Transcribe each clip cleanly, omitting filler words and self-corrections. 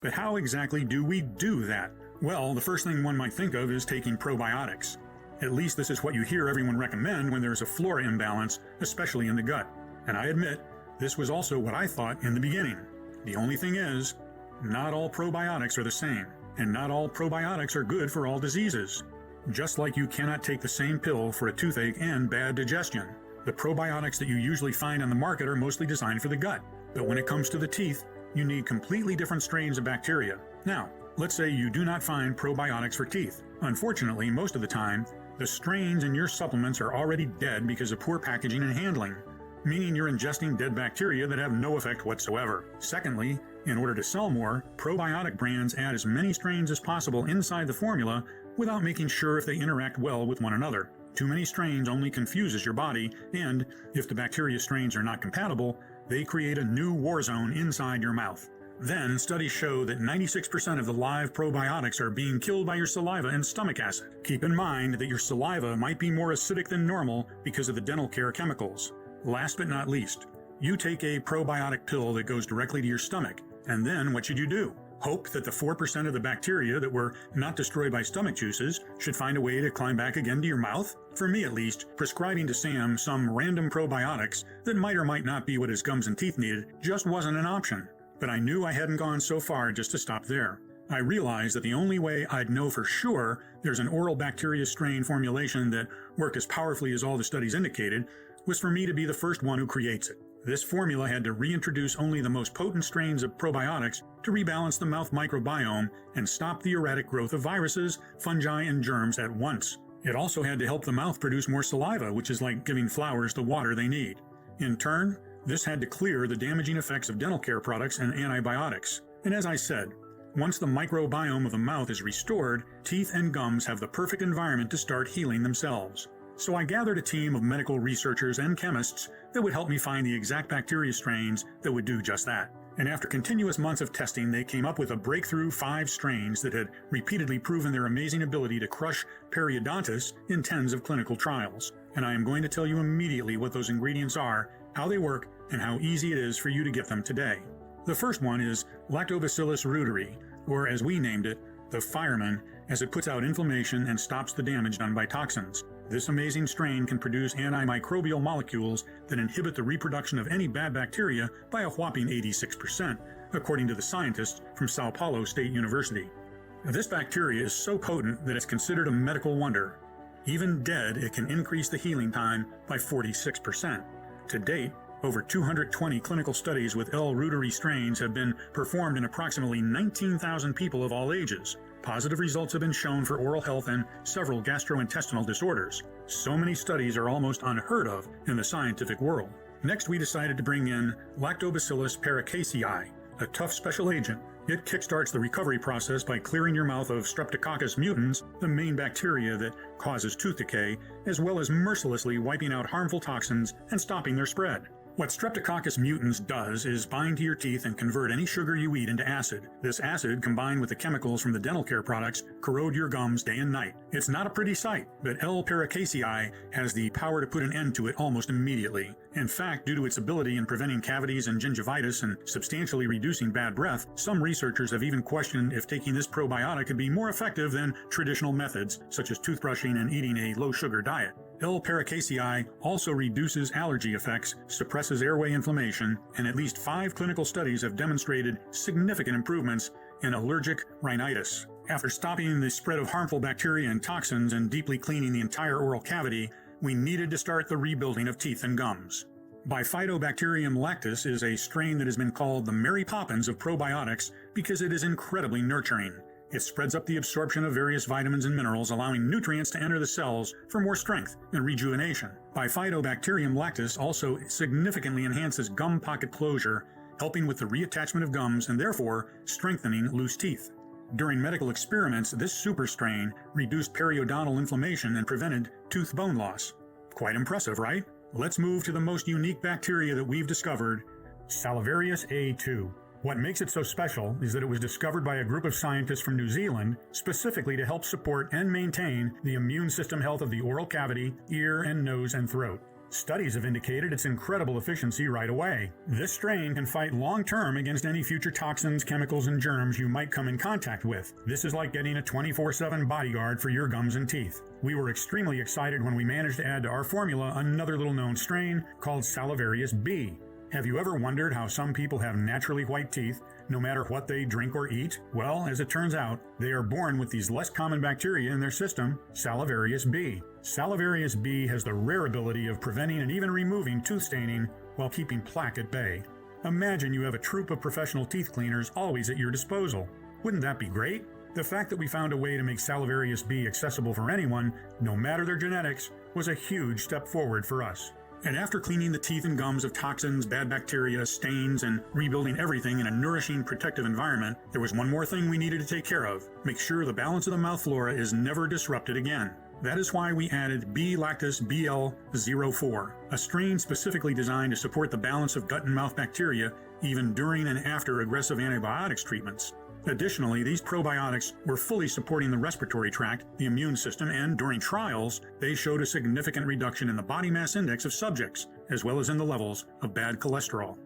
But how exactly do we do that? Well, the first thing one might think of is taking probiotics. At least this is what you hear everyone recommend when there's a flora imbalance, especially in the gut. And I admit, this was also what I thought in the beginning. The only thing is, not all probiotics are the same, and not all probiotics are good for all diseases. Just like you cannot take the same pill for a toothache and bad digestion. The probiotics that you usually find on the market are mostly designed for the gut. But when it comes to the teeth, you need completely different strains of bacteria. Now, let's say you do not find probiotics for teeth. Unfortunately, most of the time, the strains in your supplements are already dead because of poor packaging and handling, meaning you're ingesting dead bacteria that have no effect whatsoever. Secondly, in order to sell more, probiotic brands add as many strains as possible inside the formula without making sure if they interact well with one another. Too many strains only confuses your body, and if the bacteria strains are not compatible, they create a new war zone inside your mouth. Then, studies show that 96% of the live probiotics are being killed by your saliva and stomach acid. Keep in mind that your saliva might be more acidic than normal because of the dental care chemicals. Last but not least, you take a probiotic pill that goes directly to your stomach, and then what should you do? Hope that the 4% of the bacteria that were not destroyed by stomach juices should find a way to climb back again to your mouth? For me at least, prescribing to Sam some random probiotics that might or might not be what his gums and teeth needed just wasn't an option. But I knew I hadn't gone so far just to stop there. I realized that the only way I'd know for sure there's an oral bacteria strain formulation that worked as powerfully as all the studies indicated was for me to be the first one who creates it. This formula had to reintroduce only the most potent strains of probiotics to rebalance the mouth microbiome and stop the erratic growth of viruses, fungi, and germs at once. It also had to help the mouth produce more saliva, which is like giving flowers the water they need. In turn, this had to clear the damaging effects of dental care products and antibiotics. And as I said, once the microbiome of the mouth is restored, teeth and gums have the perfect environment to start healing themselves. So I gathered a team of medical researchers and chemists that would help me find the exact bacteria strains that would do just that. And after continuous months of testing, they came up with a breakthrough 5 strains that had repeatedly proven their amazing ability to crush periodontitis in tens of clinical trials. And I am going to tell you immediately what those ingredients are, how they work, and how easy it is for you to get them today. The first one is Lactobacillus reuteri, or as we named it, the fireman, as it puts out inflammation and stops the damage done by toxins. This amazing strain can produce antimicrobial molecules that inhibit the reproduction of any bad bacteria by a whopping 86%, according to the scientists from Sao Paulo State University. This bacteria is so potent that it's considered a medical wonder. Even dead, it can increase the healing time by 46%. To date, over 220 clinical studies with L. reuteri strains have been performed in approximately 19,000 people of all ages. Positive results have been shown for oral health and several gastrointestinal disorders. So many studies are almost unheard of in the scientific world. Next, we decided to bring in Lactobacillus paracasei, a tough special agent. It kickstarts the recovery process by clearing your mouth of Streptococcus mutans, the main bacteria that causes tooth decay, as well as mercilessly wiping out harmful toxins and stopping their spread. What Streptococcus mutans does is bind to your teeth and convert any sugar you eat into acid. This acid, combined with the chemicals from the dental care products, corrode your gums day and night. It's not a pretty sight, but L. paracasei has the power to put an end to it almost immediately. In fact, due to its ability in preventing cavities and gingivitis and substantially reducing bad breath, some researchers have even questioned if taking this probiotic could be more effective than traditional methods, such as toothbrushing and eating a low-sugar diet. L. paracasei also reduces allergy effects, suppresses airway inflammation, and at least 5 clinical studies have demonstrated significant improvements in allergic rhinitis. After stopping the spread of harmful bacteria and toxins and deeply cleaning the entire oral cavity, we needed to start the rebuilding of teeth and gums. Bifidobacterium lactis is a strain that has been called the Mary Poppins of probiotics because it is incredibly nurturing. It spreads up the absorption of various vitamins and minerals, allowing nutrients to enter the cells for more strength and rejuvenation. Bifidobacterium lactis also significantly enhances gum pocket closure, helping with the reattachment of gums and therefore strengthening loose teeth. During medical experiments, this super strain reduced periodontal inflammation and prevented tooth bone loss. Quite impressive, right? Let's move to the most unique bacteria that we've discovered, Salivarius A2. What makes it so special is that it was discovered by a group of scientists from New Zealand specifically to help support and maintain the immune system health of the oral cavity, ear, and nose and throat. Studies have indicated its incredible efficiency right away. This strain can fight long-term against any future toxins, chemicals, and germs you might come in contact with. This is like getting a 24/7 bodyguard for your gums and teeth. We were extremely excited when we managed to add to our formula another little-known strain called Salivarius B. Have you ever wondered how some people have naturally white teeth, no matter what they drink or eat? Well, as it turns out, they are born with these less common bacteria in their system, Salivarius B. Salivarius B has the rare ability of preventing and even removing tooth staining while keeping plaque at bay. Imagine you have a troupe of professional teeth cleaners always at your disposal. Wouldn't that be great? The fact that we found a way to make Salivarius B accessible for anyone, no matter their genetics, was a huge step forward for us. And after cleaning the teeth and gums of toxins, bad bacteria, stains, and rebuilding everything in a nourishing, protective environment, there was one more thing we needed to take care of. Make sure the balance of the mouth flora is never disrupted again. That is why we added B-Lactis BL04, a strain specifically designed to support the balance of gut and mouth bacteria even during and after aggressive antibiotics treatments. Additionally, these probiotics were fully supporting the respiratory tract, the immune system, and during trials, they showed a significant reduction in the body mass index of subjects, as well as in the levels of bad cholesterol.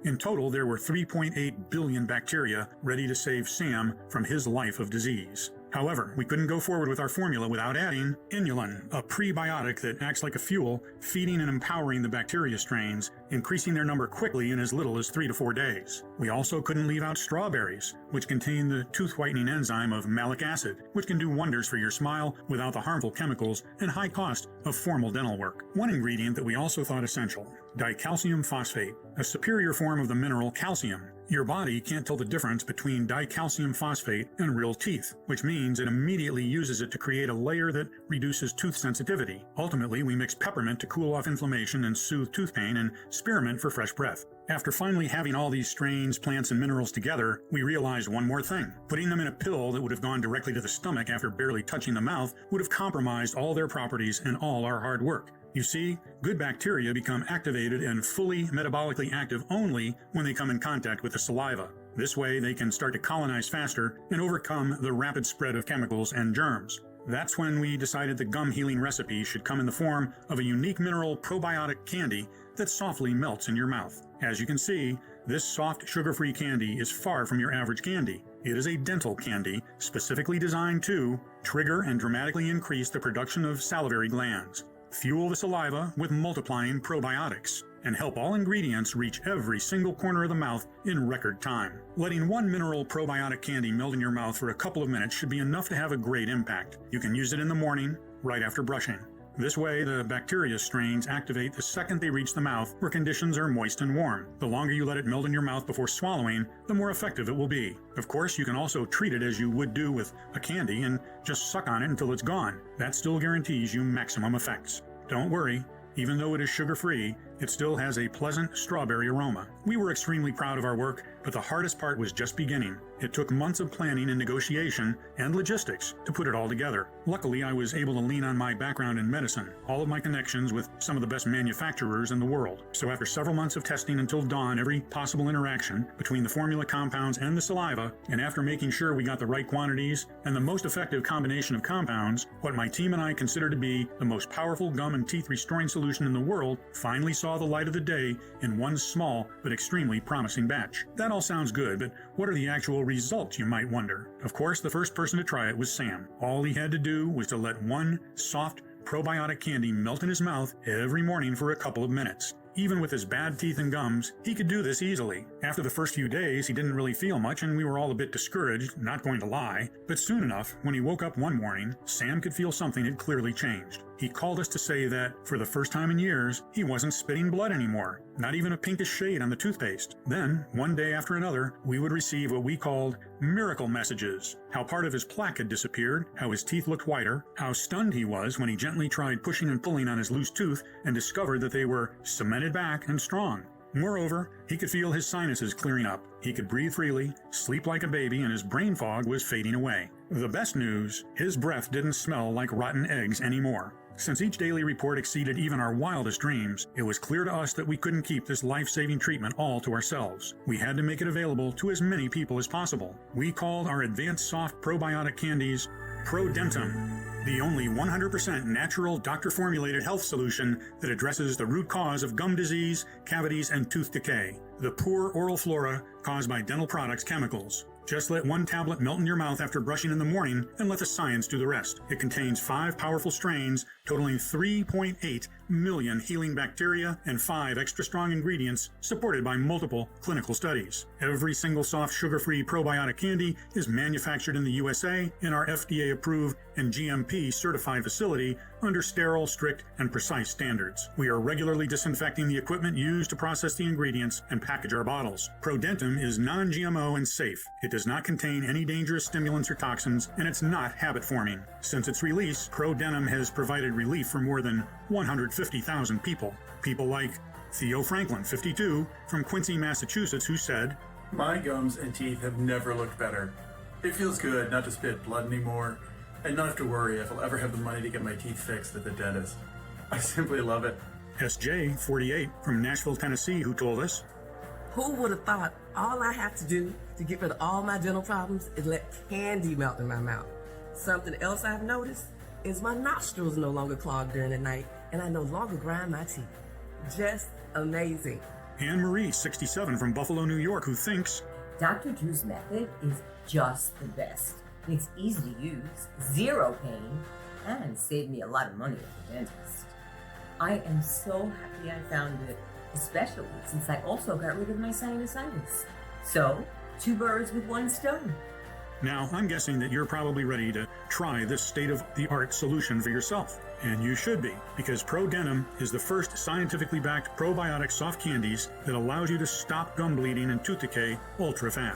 In total, there were 3.8 billion bacteria ready to save Sam from his life of disease. However, we couldn't go forward with our formula without adding inulin, a prebiotic that acts like a fuel, feeding and empowering the bacteria strains, increasing their number quickly in as little as 3 to 4 days. We also couldn't leave out strawberries, which contain the tooth whitening enzyme of malic acid, which can do wonders for your smile without the harmful chemicals and high cost of formal dental work. One ingredient that we also thought essential, dicalcium phosphate, a superior form of the mineral calcium. Your body can't tell the difference between dicalcium phosphate and real teeth, which means it immediately uses it to create a layer that reduces tooth sensitivity. Ultimately, we mix peppermint to cool off inflammation and soothe tooth pain, and spearmint for fresh breath. After finally having all these strains, plants, and minerals together, we realized one more thing. Putting them in a pill that would have gone directly to the stomach after barely touching the mouth would have compromised all their properties and all our hard work. You see, good bacteria become activated and fully metabolically active only when they come in contact with the saliva. This way, they can start to colonize faster and overcome the rapid spread of chemicals and germs. That's when we decided the gum healing recipe should come in the form of a unique mineral probiotic candy that softly melts in your mouth. As you can see, this soft, sugar-free candy is far from your average candy. It is a dental candy specifically designed to trigger and dramatically increase the production of salivary glands, fuel the saliva with multiplying probiotics, and help all ingredients reach every single corner of the mouth in record time. Letting one mineral probiotic candy melt in your mouth for a couple of minutes should be enough to have a great impact. You can use it in the morning, right after brushing. This way, the bacteria strains activate the second they reach the mouth where conditions are moist and warm. The longer you let it melt in your mouth before swallowing, the more effective it will be. Of course, you can also treat it as you would do with a candy and just suck on it until it's gone. That still guarantees you maximum effects. Don't worry, even though it is sugar-free, it still has a pleasant strawberry aroma. We were extremely proud of our work, but the hardest part was just beginning. It took months of planning and negotiation and logistics to put it all together. Luckily, I was able to lean on my background in medicine, all of my connections with some of the best manufacturers in the world. So after several months of testing until dawn every possible interaction between the formula compounds and the saliva, and after making sure we got the right quantities and the most effective combination of compounds, what my team and I consider to be the most powerful gum and teeth restoring solution in the world finally saw the light of the day in one small but extremely promising batch. That all sounds good, but what are the actual results, you might wonder? Of course, the first person to try it was Sam. All he had to do was to let one soft probiotic candy melt in his mouth every morning for a couple of minutes. Even with his bad teeth and gums, he could do this easily. After the first few days, he didn't really feel much and we were all a bit discouraged, not going to lie. But soon enough, when he woke up one morning, Sam could feel something had clearly changed. He called us to say that, for the first time in years, he wasn't spitting blood anymore, not even a pinkish shade on the toothpaste. Then, one day after another, we would receive what we called miracle messages. How part of his plaque had disappeared, how his teeth looked whiter, how stunned he was when he gently tried pushing and pulling on his loose tooth and discovered that they were cemented back and strong. Moreover, he could feel his sinuses clearing up. He could breathe freely, sleep like a baby, and his brain fog was fading away. The best news, his breath didn't smell like rotten eggs anymore. Since each daily report exceeded even our wildest dreams, it was clear to us that we couldn't keep this life-saving treatment all to ourselves. We had to make it available to as many people as possible. We called our advanced soft probiotic candies ProDentim, the only 100% natural doctor-formulated health solution that addresses the root cause of gum disease, cavities, and tooth decay, the poor oral flora caused by dental products chemicals. Just let one tablet melt in your mouth after brushing in the morning and let the science do the rest. It contains 5 powerful strains totaling 3.8 million healing bacteria and 5 extra strong ingredients supported by multiple clinical studies. Every single soft sugar-free probiotic candy is manufactured in the USA in our FDA-approved and GMP certified facility under sterile, strict, and precise standards. We are regularly disinfecting the equipment used to process the ingredients and package our bottles. ProDentim is non-GMO and safe. It does not contain any dangerous stimulants or toxins, and it's not habit-forming. Since its release, ProDentim has provided relief for more than 150,000 people. People like Theo Franklin, 52, from Quincy, Massachusetts, who said, "My gums and teeth have never looked better. It feels good not to spit blood anymore, and not have to worry if I'll ever have the money to get my teeth fixed at the dentist. I simply love it." SJ, 48, from Nashville, Tennessee, who told us, "Who would have thought all I have to do to get rid of all my dental problems is let candy melt in my mouth? Something else I've noticed is my nostrils no longer clog during the night, and I no longer grind my teeth. Just amazing." Anne Marie, 67, from Buffalo, New York, who thinks, Dr. Drew's method is just the best. It's easy to use, zero pain, and saved me a lot of money at the dentist. I am so happy I found it, especially since I also got rid of my sinusitis. So, 2 birds with 1 stone. Now, I'm guessing that you're probably ready to try this state-of-the-art solution for yourself. And you should be, because ProDentim is the first scientifically backed probiotic soft candies that allows you to stop gum bleeding and tooth decay ultra fast.